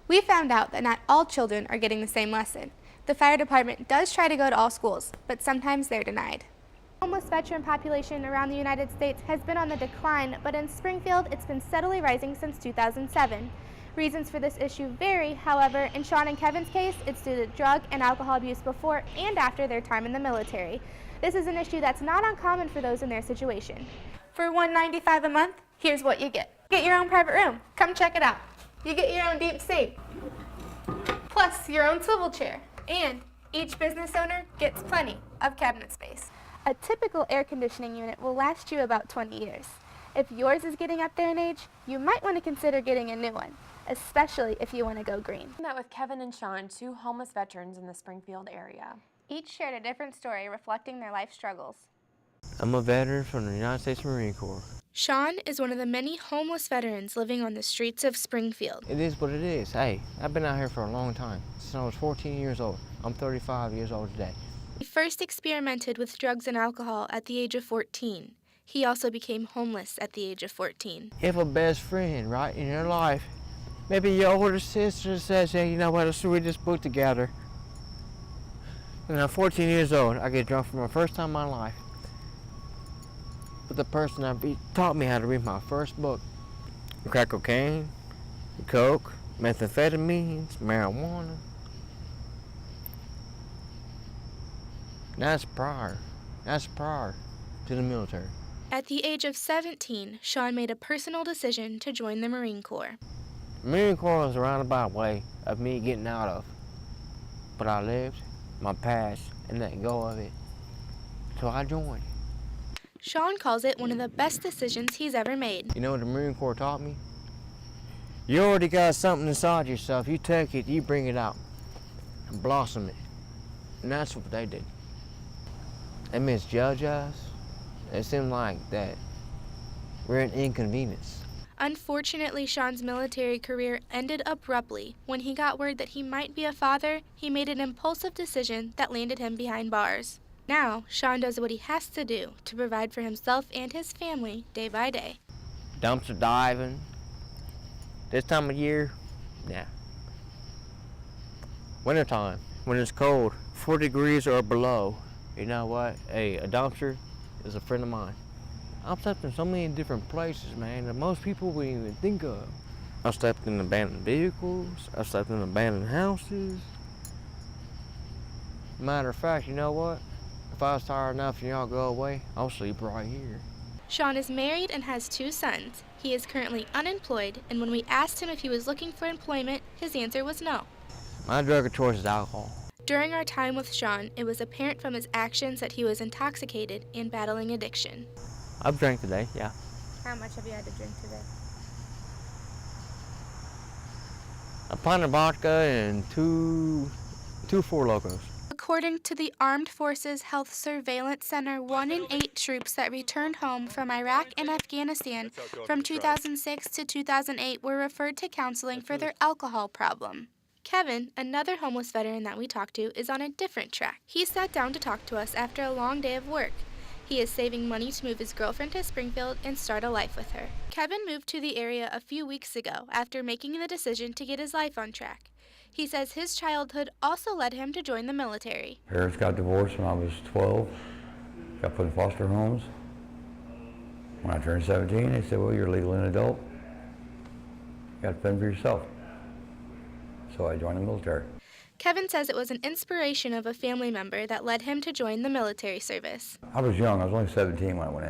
We found out that not all children are getting the same lesson. The fire department does try to go to all schools, but sometimes they're denied. The homeless veteran population around the United States has been on the decline, but in Springfield it's been steadily rising since 2007. Reasons for this issue vary, however, in Sean and Kevin's case, it's due to drug and alcohol abuse before and after their time in the military. This is an issue that's not uncommon for those in their situation. For $195 a month, here's what you get. Get your own private room. Come check it out. You get your own deep sink, plus your own swivel chair, and each business owner gets plenty of cabinet space. A typical air conditioning unit will last you about 20 years. If yours is getting up there in age, you might want to consider getting a new one, especially if you want to go green. I met with Kevin and Sean, two homeless veterans in the Springfield area. Each shared a different story reflecting their life struggles. I'm a veteran from the United States Marine Corps. Sean is one of the many homeless veterans living on the streets of Springfield. It is what it is. Hey, I've been out here for a long time, since I was 14 years old. I'm 35 years old today. He first experimented with drugs and alcohol at the age of 14. He also became homeless at the age of 14. If a best friend, right, in your life, maybe your older sister says, hey, you know what, let's read this book together. When I'm 14 years old, I get drunk for my first time in my life. But the person that taught me how to read my first book. Crack cocaine, coke, methamphetamines, marijuana. That's prior to the military. At the age of 17, Sean made a personal decision to join the Marine Corps. The Marine Corps was a roundabout way of me getting out of. But I lived my past and let go of it. So I joined. Sean calls it one of the best decisions he's ever made. You know what the Marine Corps taught me? You already got something inside yourself. You take it, you bring it out, and blossom it. And that's what they did. They misjudge us. It seemed like that we're an inconvenience. Unfortunately, Sean's military career ended abruptly. When he got word that he might be a father, he made an impulsive decision that landed him behind bars. Now, Sean does what he has to do to provide for himself and his family day by day. Dumpster diving. This time of year, yeah. Wintertime, when it's cold, 4 degrees or below, you know what? Hey, a dumpster is a friend of mine. I've slept in so many different places, man, that most people wouldn't even think of. I've slept in abandoned vehicles. I've slept in abandoned houses. Matter of fact, you know what? If I was tired enough and y'all go away, I'll sleep right here. Sean is married and has 2 sons. He is currently unemployed, and when we asked him if he was looking for employment, his answer was no. My drug of choice is alcohol. During our time with Sean, it was apparent from his actions that he was intoxicated and battling addiction. I've drank today, yeah. How much have you had to drink today? A pint of vodka and two Four Locos. According to the Armed Forces Health Surveillance Center, 1 in 8 troops that returned home from Iraq and Afghanistan from 2006 to 2008 were referred to counseling for their alcohol problem. Kevin, another homeless veteran that we talked to, is on a different track. He sat down to talk to us after a long day of work. He is saving money to move his girlfriend to Springfield and start a life with her. Kevin moved to the area a few weeks ago after making the decision to get his life on track. He says his childhood also led him to join the military. Parents got divorced when I was 12, got put in foster homes. When I turned 17, they said, well, you're legally an adult. You got to fend for yourself. So I joined the military. Kevin says it was an inspiration of a family member that led him to join the military service. I was young. I was only 17 when I went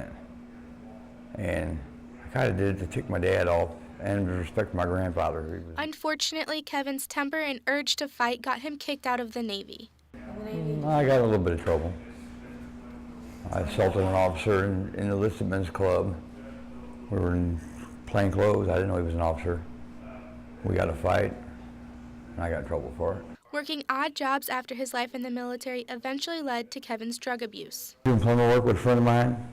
in. And I kind of did it to tick my dad off and respect my grandfather. Unfortunately, Kevin's temper and urge to fight got him kicked out of the Navy. I got in a little bit of trouble. I assaulted an officer in the enlisted men's club. We were in plain clothes. I didn't know he was an officer. We got a fight, and I got in trouble for it. Working odd jobs after his life in the military eventually led to Kevin's drug abuse. Doing plumber work with a friend of mine,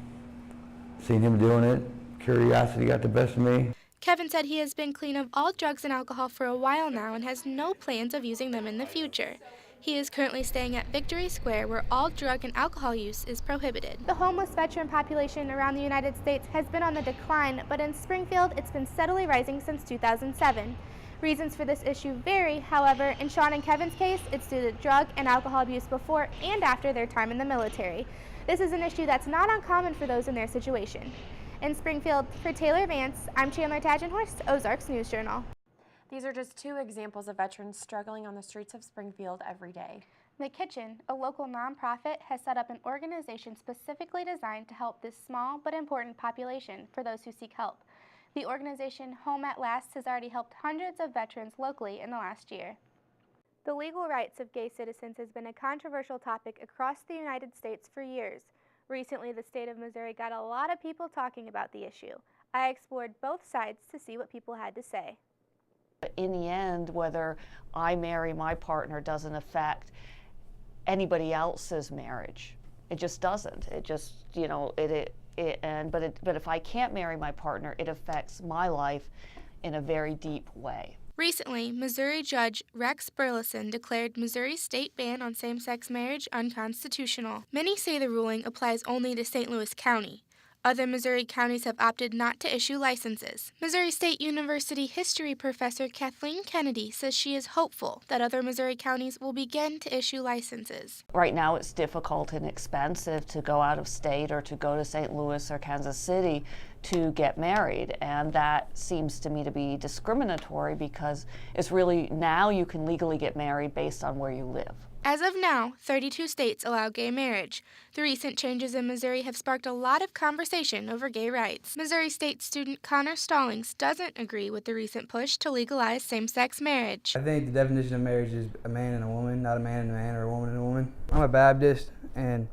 seen him doing it. Curiosity got the best of me. Kevin said he has been clean of all drugs and alcohol for a while now and has no plans of using them in the future. He is currently staying at Victory Square, where all drug and alcohol use is prohibited. The homeless veteran population around the United States has been on the decline, but in Springfield it's been steadily rising since 2007. Reasons for this issue vary, however, in Sean and Kevin's case, it's due to drug and alcohol abuse before and after their time in the military. This is an issue that's not uncommon for those in their situation. In Springfield, for Taylor Vance, I'm Chandler Tatgenhorst, Ozarks News Journal. These are just two examples of veterans struggling on the streets of Springfield every day. The Kitchen, a local nonprofit, has set up an organization specifically designed to help this small but important population for those who seek help. The organization Home at Last has already helped hundreds of veterans locally in the last year. The legal rights of gay citizens has been a controversial topic across the United States for years. Recently, the state of Missouri got a lot of people talking about the issue. I explored both sides to see what people had to say. In the end, whether I marry my partner doesn't affect anybody else's marriage. It just doesn't. It just, you know, but if I can't marry my partner, it affects my life in a very deep way. Recently, Missouri Judge Rex Burleson declared Missouri's state ban on same-sex marriage unconstitutional. Many say the ruling applies only to St. Louis County. Other Missouri counties have opted not to issue licenses. Missouri State University history professor Kathleen Kennedy says she is hopeful that other Missouri counties will begin to issue licenses. Right now it's difficult and expensive to go out of state or to go to St. Louis or Kansas City to get married, and that seems to me to be discriminatory because it's really now you can legally get married based on where you live. As of now, 32 states allow gay marriage. The recent changes in Missouri have sparked a lot of conversation over gay rights. Missouri State student Connor Stallings doesn't agree with the recent push to legalize same-sex marriage. I think the definition of marriage is a man and a woman, not a man and a man or a woman and a woman. I'm a Baptist, and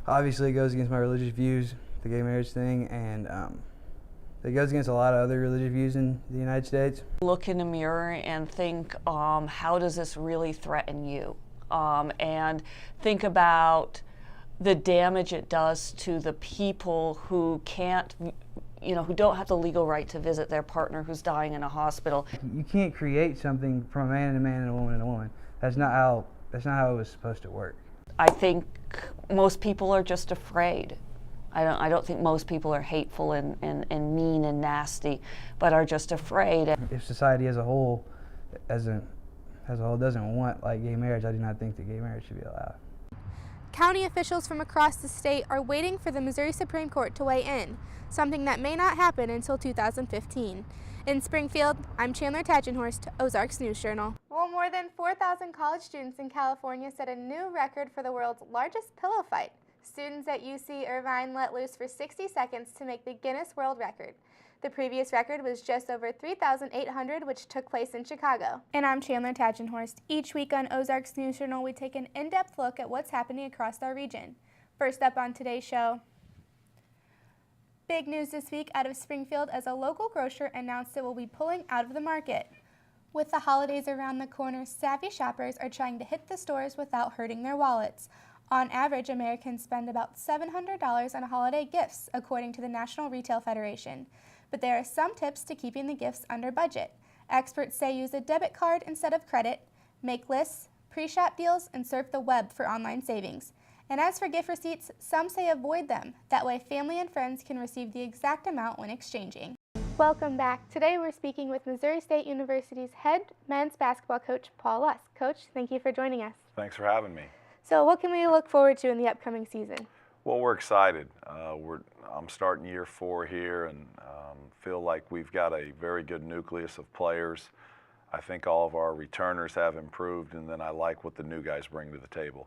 obviously it goes against my religious views, the gay marriage thing, and it goes against a lot of other religious views in the United States. Look in the mirror and think, how does this really threaten you? And think about the damage it does to the people who can't, you know, who don't have the legal right to visit their partner who's dying in a hospital. You can't create something from a man and a man and a woman and a woman. That's not how it was supposed to work. I think most people are just afraid. I don't think most people are hateful and mean and nasty, but are just afraid. If society as a whole doesn't want like gay marriage, I do not think that gay marriage should be allowed. County officials from across the state are waiting for the Missouri Supreme Court to weigh in, something that may not happen until 2015. In Springfield, I'm Chandler Tatgenhorst, Ozarks News Journal. Well, more than 4,000 college students in California set a new record for the world's largest pillow fight. Students at UC Irvine let loose for 60 seconds to make the Guinness World Record. The previous record was just over 3,800, which took place in Chicago. And I'm Chandler Tatgenhorst. Each week on Ozarks News Journal, we take an in-depth look at what's happening across our region. First up on today's show, big news this week out of Springfield as a local grocer announced it will be pulling out of the market. With the holidays around the corner, savvy shoppers are trying to hit the stores without hurting their wallets. On average, Americans spend about $700 on holiday gifts, according to the National Retail Federation. But there are some tips to keeping the gifts under budget. Experts say use a debit card instead of credit, make lists, pre-shop deals, and surf the web for online savings. And as for gift receipts, some say avoid them. That way family and friends can receive the exact amount when exchanging. Welcome back. Today we're speaking with Missouri State University's head men's basketball coach, Paul Lusk. Coach, thank you for joining us. Thanks for having me. So what can we look forward to in the upcoming season? Well, we're excited. I'm starting year 4 here and feel like we've got a very good nucleus of players. I think all of our returners have improved, and then I like what the new guys bring to the table.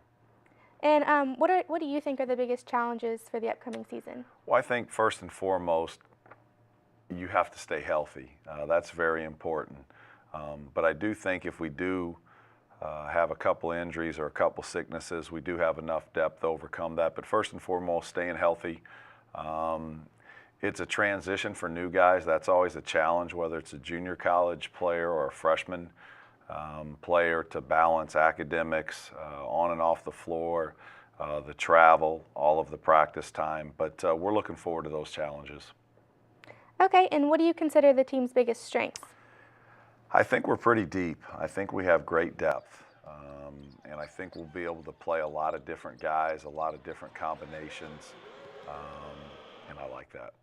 And what do you think are the biggest challenges for the upcoming season? Well, I think first and foremost, you have to stay healthy. That's very important. But I do think if we do have a couple injuries or a couple sicknesses, we do have enough depth to overcome that. But first and foremost, staying healthy. It's a transition for new guys. That's always a challenge, whether it's a junior college player or a freshman player, to balance academics on and off the floor, the travel, all of the practice time. But we're looking forward to those challenges. Okay, and what do you consider the team's biggest strengths? I think we're pretty deep. I think we have great depth. And I think we'll be able to play a lot of different guys, a lot of different combinations, and I like that.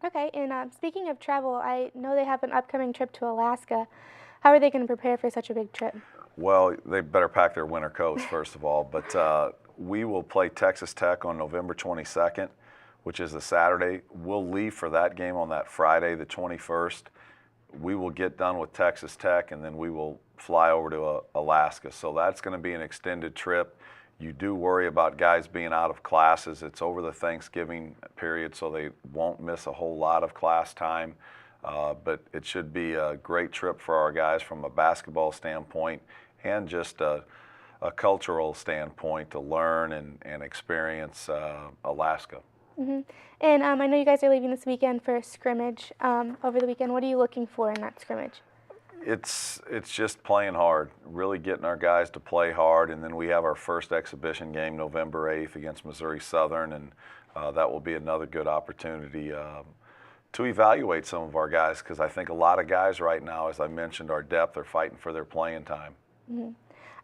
Okay, and speaking of travel, I know they have an upcoming trip to Alaska. How are they going to prepare for such a big trip? Well, they better pack their winter coats, first of all. But we will play Texas Tech on November 22nd, which is a Saturday. We'll leave for that game on that Friday, the 21st. We will get done with Texas Tech, and then we will fly over to Alaska. So that's going to be an extended trip. You do worry about guys being out of classes. It's over the Thanksgiving period, so they won't miss a whole lot of class time. But it should be a great trip for our guys from a basketball standpoint and just a cultural standpoint to learn and experience Alaska. Mm-hmm. And I know you guys are leaving this weekend for a scrimmage over the weekend. What are you looking for in that scrimmage? It's just playing hard, really getting our guys to play hard, and then we have our first exhibition game November 8th against Missouri Southern, and that will be another good opportunity to evaluate some of our guys, because I think a lot of guys right now, as I mentioned, our depth are fighting for their playing time. Mm-hmm.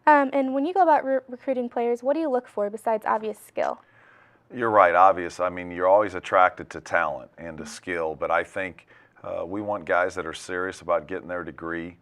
And when you go about recruiting players, what do you look for besides obvious skill? You're right, obvious. I mean, you're always attracted to talent and to skill, but I think we want guys that are serious about getting their degree.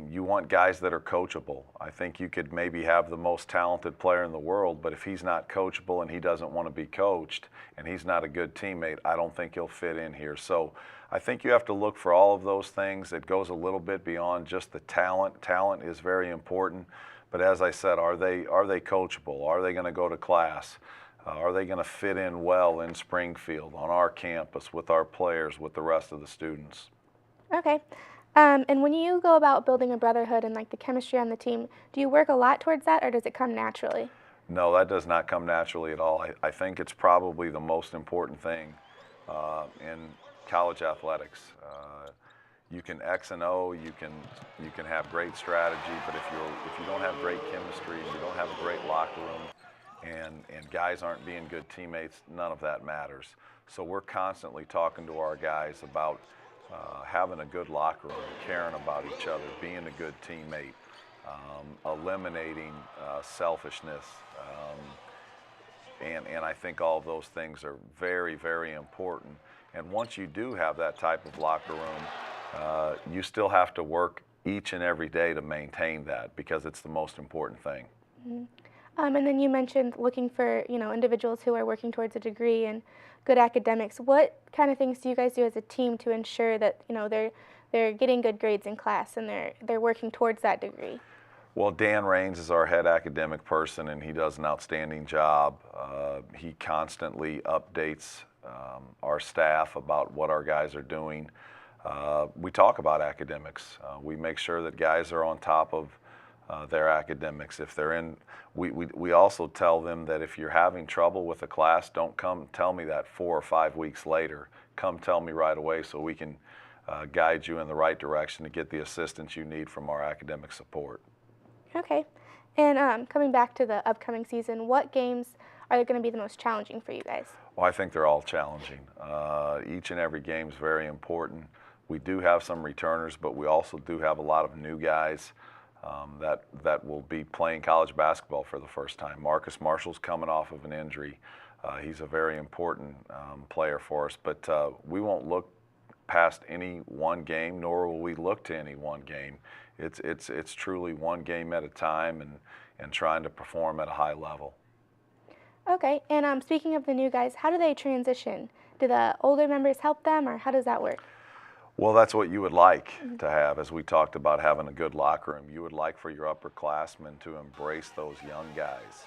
You want guys that are coachable. I think you could maybe have the most talented player in the world, but if he's not coachable and he doesn't want to be coached and he's not a good teammate, I don't think he'll fit in here. So I think you have to look for all of those things. It goes a little bit beyond just the talent. Talent is very important, but as I said, are they coachable? Are they going to go to class? Are they going to fit in well in Springfield, on our campus, with our players, with the rest of the students? Okay. And when you go about building a brotherhood and like the chemistry on the team, do you work a lot towards that, or does it come naturally? No, that does not come naturally at all. I think it's probably the most important thing in college athletics. You can X and O, you can have great strategy, but if you don't have great chemistry, you don't have a great locker room, and guys aren't being good teammates, none of that matters. So we're constantly talking to our guys about having a good locker room, caring about each other, being a good teammate, eliminating selfishness. And I think all of those things are very, very important. And once you do have that type of locker room, you still have to work each and every day to maintain that, because it's the most important thing. Mm-hmm. And then you mentioned looking for, individuals who are working towards a degree and good academics. What kind of things do you guys do as a team to ensure that, they're getting good grades in class and they're working towards that degree? Well, Dan Raines is our head academic person, and he does an outstanding job. He constantly updates our staff about what our guys are doing. We talk about academics. We make sure that guys are on top of their academics. If they're in, we also tell them that if you're having trouble with a class, don't come tell me that 4 or 5 weeks later. Come tell me right away so we can guide you in the right direction to get the assistance you need from our academic support. Okay. And coming back to the upcoming season, what games are going to be the most challenging for you guys? Well, I think they're all challenging. Each and every game is very important. We do have some returners, but we also do have a lot of new guys that will be playing college basketball for the first time. Marcus Marshall's coming off of an injury. He's a very important player for us, but we won't look past any one game, nor will we look to any one game. It's truly one game at a time and trying to perform at a high level. Okay, and speaking of the new guys, how do they transition? Do the older members help them, or how does that work? Well, that's what you would like to have, as we talked about having a good locker room. You would like for your upperclassmen to embrace those young guys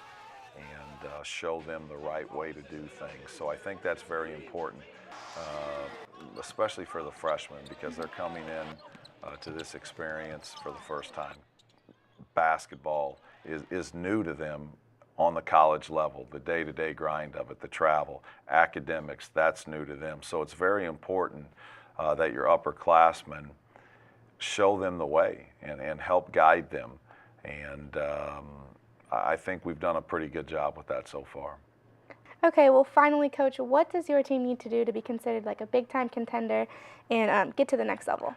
and show them the right way to do things. So I think that's very important, especially for the freshmen, because they're coming in to this experience for the first time. Basketball is new to them on the college level, the day-to-day grind of it, the travel, academics, that's new to them. So it's very important that your upperclassmen show them the way and help guide them. And I think we've done a pretty good job with that so far. Okay, well, finally, Coach, what does your team need to do to be considered like a big-time contender and get to the next level?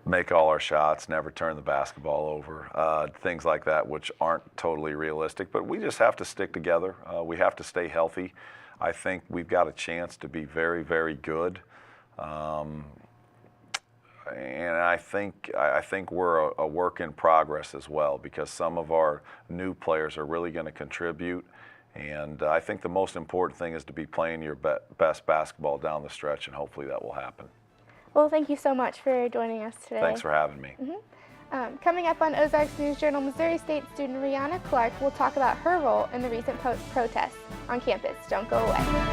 Make all our shots, never turn the basketball over, things like that, which aren't totally realistic. But we just have to stick together. We have to stay healthy. I think we've got a chance to be very, very good. and I think we're a work in progress as well, because some of our new players are really going to contribute. And I think the most important thing is to be playing your best basketball down the stretch, and hopefully that will happen. Well, thank you so much for joining us today. Thanks for having me. Coming up on Ozarks News Journal, Missouri State student Rihanna Clark will talk about her role in the recent protests on campus. Don't go away.